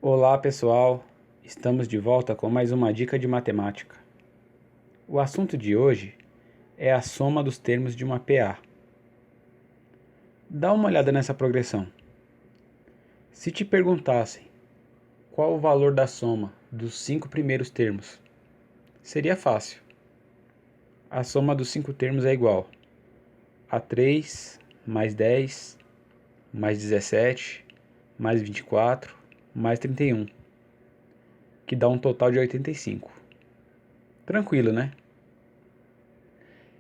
Olá pessoal, estamos de volta com mais uma dica de matemática. O assunto de hoje é a soma dos termos de uma PA. Dá uma olhada nessa progressão. Se te perguntassem qual o valor da soma dos 5 primeiros termos, seria fácil. A soma dos 5 termos é igual a 3 mais 10 mais 17 mais 24 mais 31, que dá um total de 85. Tranquilo, né?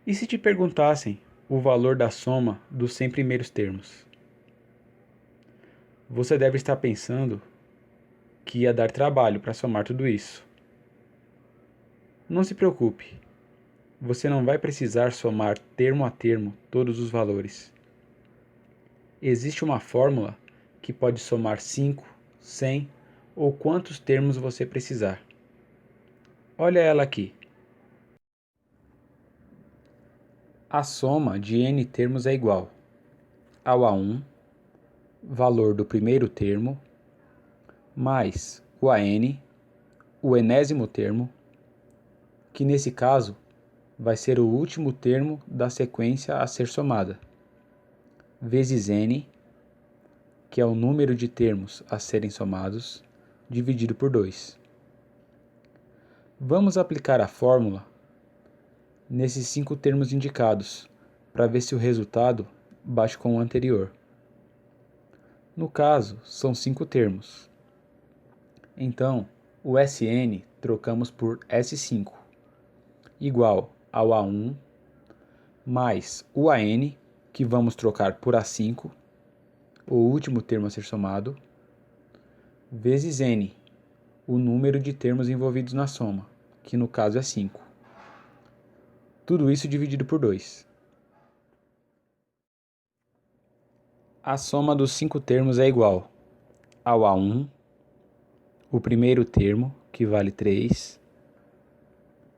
E se te perguntassem o valor da soma dos 100 primeiros termos? Você deve estar pensando que ia dar trabalho para somar tudo isso. Não se preocupe, você não vai precisar somar termo a termo todos os valores. Existe uma fórmula que pode somar 5, 100 ou quantos termos você precisar. Olha ela aqui. A soma de n termos é igual ao A1, valor do primeiro termo, mais o AN, o enésimo termo, que nesse caso vai ser o último termo da sequência a ser somada, vezes n, que é o número de termos a serem somados, dividido por 2. Vamos aplicar a fórmula nesses 5 termos indicados, para ver se o resultado bate com o anterior. No caso, são 5 termos. Então, o Sn trocamos por S5, igual ao A1, mais o AN, que vamos trocar por A5, o último termo a ser somado, vezes N, o número de termos envolvidos na soma, que no caso é 5. Tudo isso dividido por 2. A soma dos 5 termos é igual ao A1, o primeiro termo, que vale 3,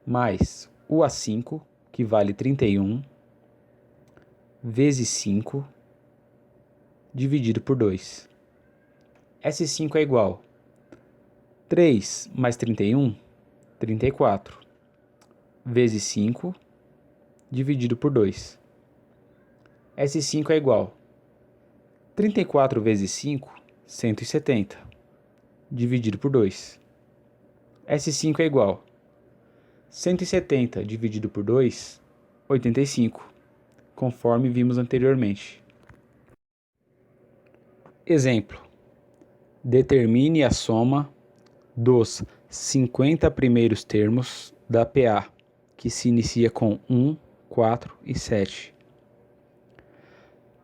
mais o A5, que vale 31, vezes 5, dividido por 2. S5 é igual a 3 mais 31, 34, vezes 5, dividido por 2. S5 é igual a 34 vezes 5, 170, dividido por 2. S5 é igual a 170 dividido por 2, 85, conforme vimos anteriormente. Exemplo: determine a soma dos 50 primeiros termos da PA, que se inicia com 1, 4 e 7.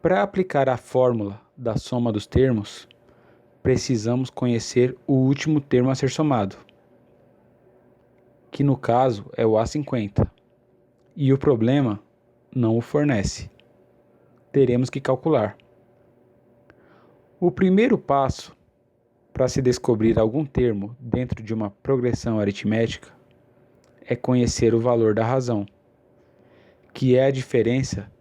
Para aplicar a fórmula da soma dos termos, precisamos conhecer o último termo a ser somado, que no caso é o A50, e o problema não o fornece. Teremos que calcular. O primeiro passo para se descobrir algum termo dentro de uma progressão aritmética é conhecer o valor da razão, que é a diferença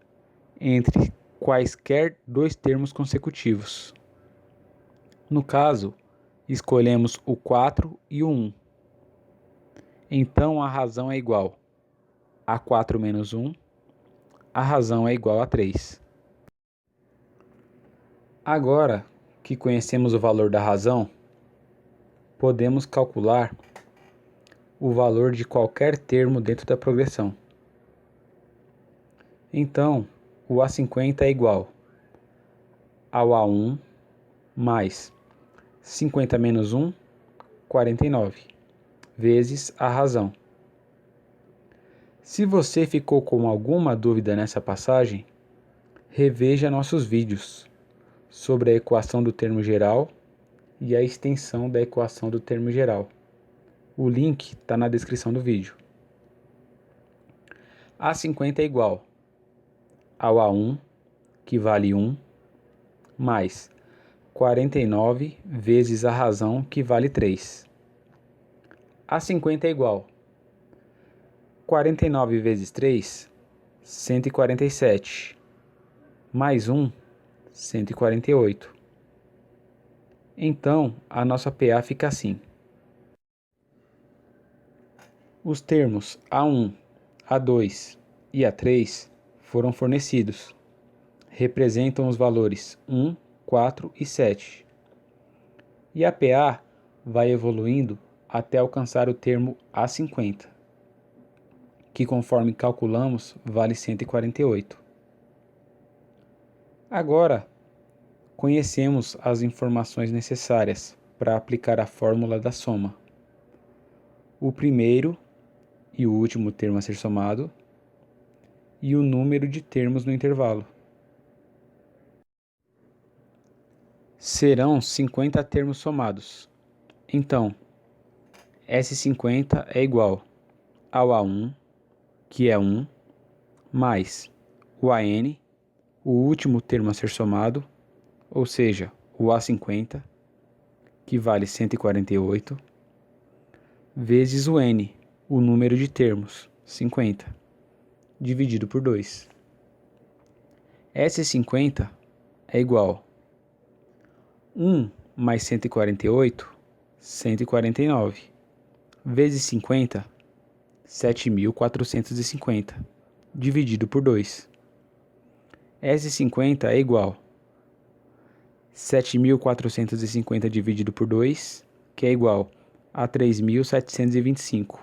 entre quaisquer dois termos consecutivos. No caso, escolhemos o 4 e o 1. Então a razão é igual a 4 menos 1, a razão é igual a 3. Agora que conhecemos o valor da razão, podemos calcular o valor de qualquer termo dentro da progressão. Então, o A50 é igual ao A1 mais 50 menos 1, 49, vezes a razão. Se você ficou com alguma dúvida nessa passagem, reveja nossos vídeos sobre a equação do termo geral e a extensão da equação do termo geral. O link está na descrição do vídeo. A50 é igual ao A1, que vale 1, mais 49 vezes a razão, que vale 3. A50 é igual a 49 vezes 3, 147, mais 1, 148. Então, a nossa PA fica assim. Os termos A1, A2 e A3 foram fornecidos. Representam os valores 1, 4 e 7. E a PA vai evoluindo até alcançar o termo A50, que conforme calculamos vale 148. Agora, conhecemos as informações necessárias para aplicar a fórmula da soma. O primeiro e o último termo a ser somado e o número de termos no intervalo. Serão 50 termos somados. Então, S50 é igual ao A1, que é 1, mais o AN, o último termo a ser somado, ou seja, o A50, que vale 148, vezes o N, o número de termos, 50, dividido por 2. S50 é igual 1 mais 148, 149, vezes 50, 7.450, dividido por 2. S50 é igual 7.450 dividido por 2, que é igual a 3.725.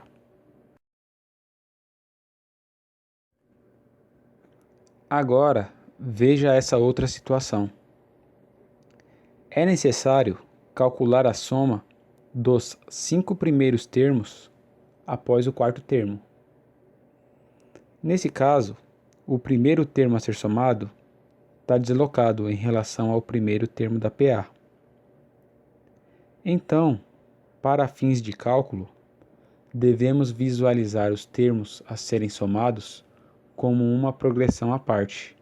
Agora, veja essa outra situação. É necessário calcular a soma dos 5 primeiros termos após o quarto termo. Nesse caso, o primeiro termo a ser somado está deslocado em relação ao primeiro termo da PA. Então, para fins de cálculo, devemos visualizar os termos a serem somados como uma progressão à parte,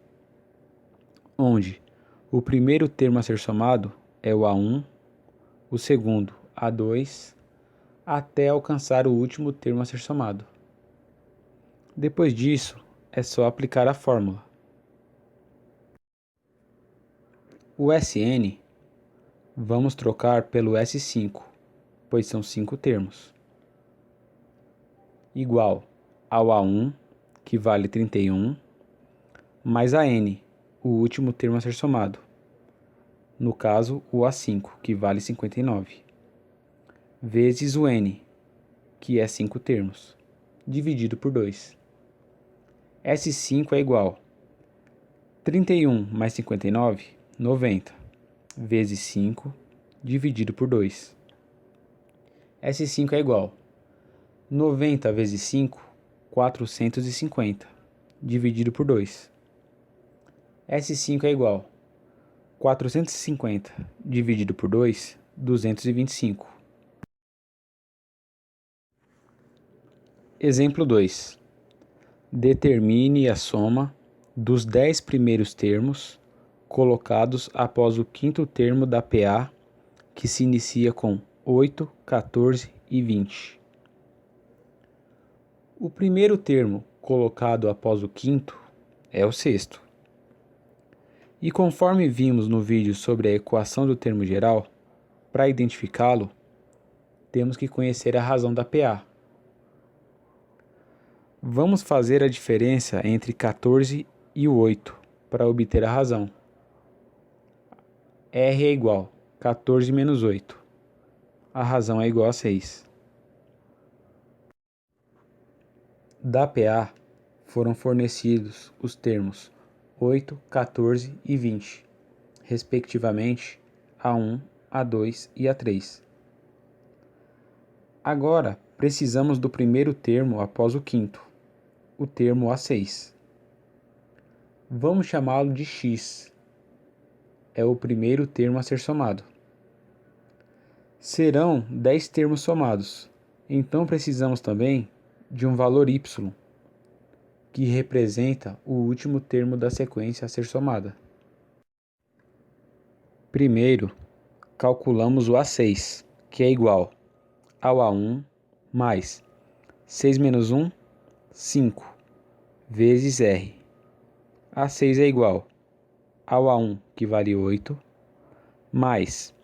onde o primeiro termo a ser somado é o A1, o segundo A2, até alcançar o último termo a ser somado. Depois disso, é só aplicar a fórmula. O Sn vamos trocar pelo S5, pois são 5 termos, igual ao A1, que vale 31, mais a N, o último termo a ser somado, no caso o A5, que vale 59, vezes o N, que é 5 termos, dividido por 2. S5 é igual 31 mais 59, 90, vezes 5, dividido por 2. S5 é igual 90 vezes 5, 450, dividido por 2. S5 é igual 450 dividido por 2, 225. Exemplo 2. Determine a soma dos 10 primeiros termos colocados após o quinto termo da PA, que se inicia com 8, 14 e 20. O primeiro termo colocado após o quinto é o sexto. E conforme vimos no vídeo sobre a equação do termo geral, para identificá-lo, temos que conhecer a razão da PA. Vamos fazer a diferença entre 14 e o 8 para obter a razão. R é igual a 14 menos 8. A razão é igual a 6. Da PA foram fornecidos os termos 8, 14 e 20, respectivamente A1, A2 e A3. Agora, precisamos do primeiro termo após o quinto, o termo A6. Vamos chamá-lo de X. É o primeiro termo a ser somado. Serão 10 termos somados, então precisamos também de um valor Y, que representa o último termo da sequência a ser somada. Primeiro, calculamos o A6, que é igual ao A1 mais 6 menos 1, 5, vezes R. A6 é igual ao A1, que vale 8, mais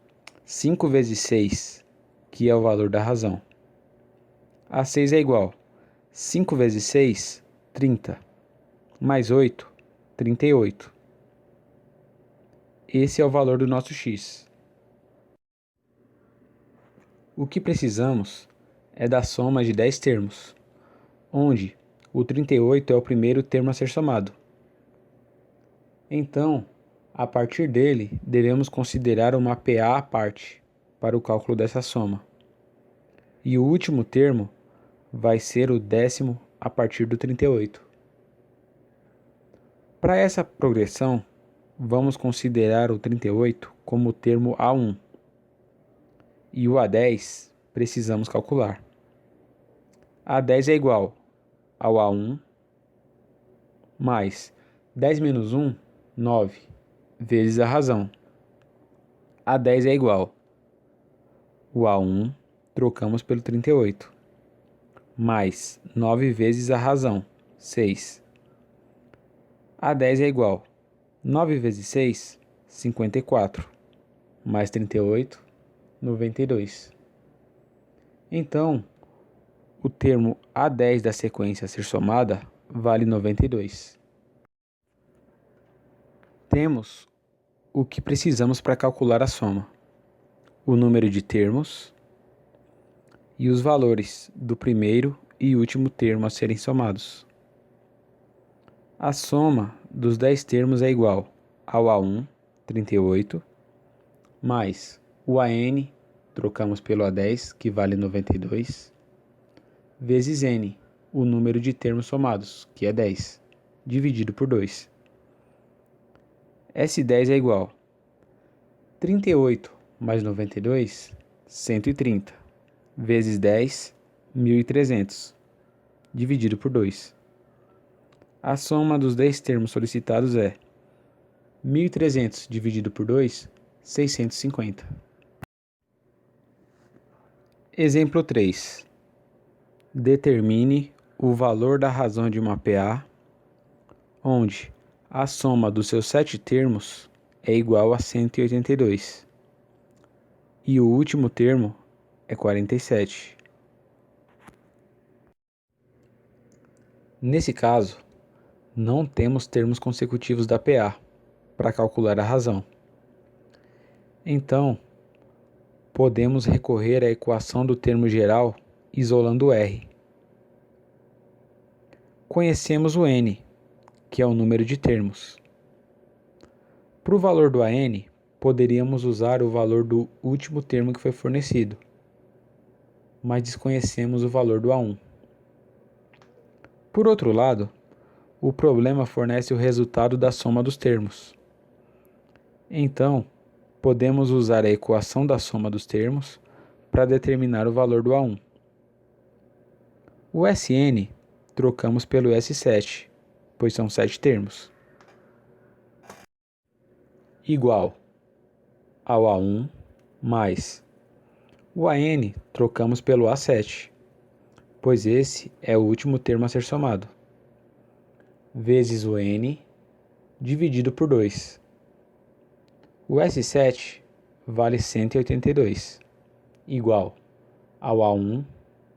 5 vezes 6, que é o valor da razão. A6 é igual a 5 vezes 6, 30, mais 8, 38. Esse é o valor do nosso x. O que precisamos é da soma de 10 termos, onde o 38 é o primeiro termo a ser somado. Então, a partir dele, devemos considerar uma PA à parte para o cálculo dessa soma. E o último termo vai ser o décimo a partir do 38. Para essa progressão, vamos considerar o 38 como o termo A1. E o A10 precisamos calcular. A10 é igual ao A1 mais 10 menos 1, 9, vezes a razão. A10 é igual o A1, trocamos pelo 38, mais 9 vezes a razão, 6. A10 é igual 9 vezes 6, 54, mais 38, 92. Então, o termo A10 da sequência a ser somada vale 92. Temos o que precisamos para calcular a soma: o número de termos e os valores do primeiro e último termo a serem somados. A soma dos 10 termos é igual ao A1, 38, mais o AN, trocamos pelo A10, que vale 92, vezes N, o número de termos somados, que é 10, dividido por 2. S10 é igual a 38 mais 92, 130, vezes 10, 1.300, dividido por 2. A soma dos 10 termos solicitados é 1.300 dividido por 2, 650. Exemplo 3. Determine o valor da razão de uma PA, onde a soma dos seus 7 termos é igual a 182 e o último termo é 47. Nesse caso, não temos termos consecutivos da PA para calcular a razão. Então, podemos recorrer à equação do termo geral isolando R. Conhecemos o N, que é o número de termos. Para o valor do AN, poderíamos usar o valor do último termo que foi fornecido, mas desconhecemos o valor do A1. Por outro lado, o problema fornece o resultado da soma dos termos. Então, podemos usar a equação da soma dos termos para determinar o valor do A1. O Sn trocamos pelo S7, pois são 7 termos, igual ao A1 mais o AN trocamos pelo A7, pois esse é o último termo a ser somado, vezes o N dividido por 2. O S7 vale 182, igual ao A1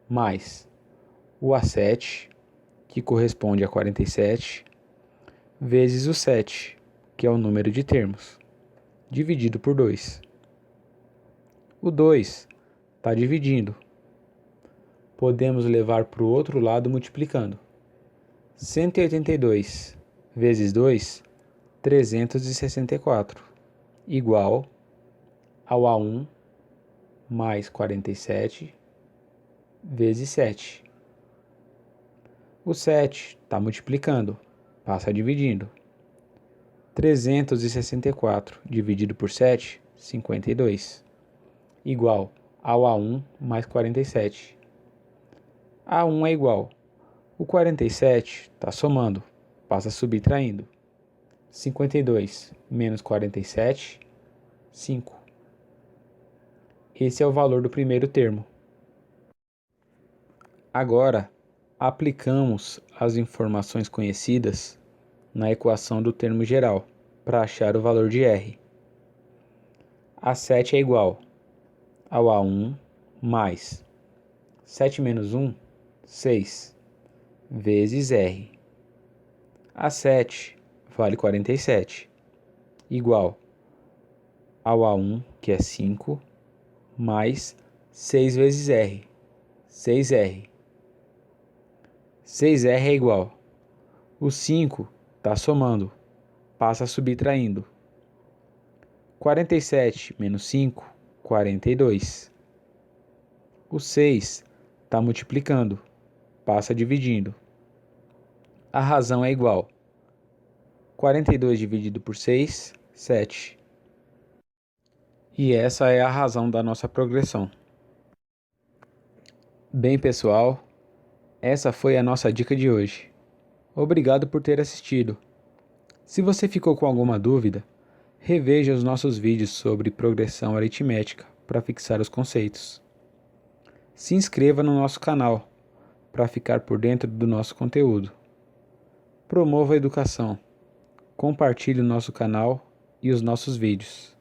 mais o A7, que corresponde a 47, vezes o 7, que é o número de termos, dividido por 2. O 2 está dividindo. Podemos levar para o outro lado multiplicando. 182 vezes 2, 364, igual ao A1 mais 47 vezes 7. O 7 está multiplicando, passa dividindo. 364 dividido por 7, 52, igual ao A1 mais 47. A1 é igual. O 47 está somando, passa subtraindo. 52 menos 47, 5. Esse é o valor do primeiro termo. Agora, aplicamos as informações conhecidas na equação do termo geral para achar o valor de R. A7 é igual ao A1 mais 7 menos 1, 6, vezes R. A7 vale 47, igual ao A1, que é 5, mais 6 vezes R, 6R. 6R é igual. O 5 está somando, passa subtraindo. 47 menos 5, 42. O 6 está multiplicando, passa dividindo. A razão é igual. 42 dividido por 6, 7. E essa é a razão da nossa progressão. Bem, pessoal, essa foi a nossa dica de hoje. Obrigado por ter assistido. Se você ficou com alguma dúvida, reveja os nossos vídeos sobre progressão aritmética para fixar os conceitos. Se inscreva no nosso canal para ficar por dentro do nosso conteúdo. Promova a educação. Compartilhe o nosso canal e os nossos vídeos.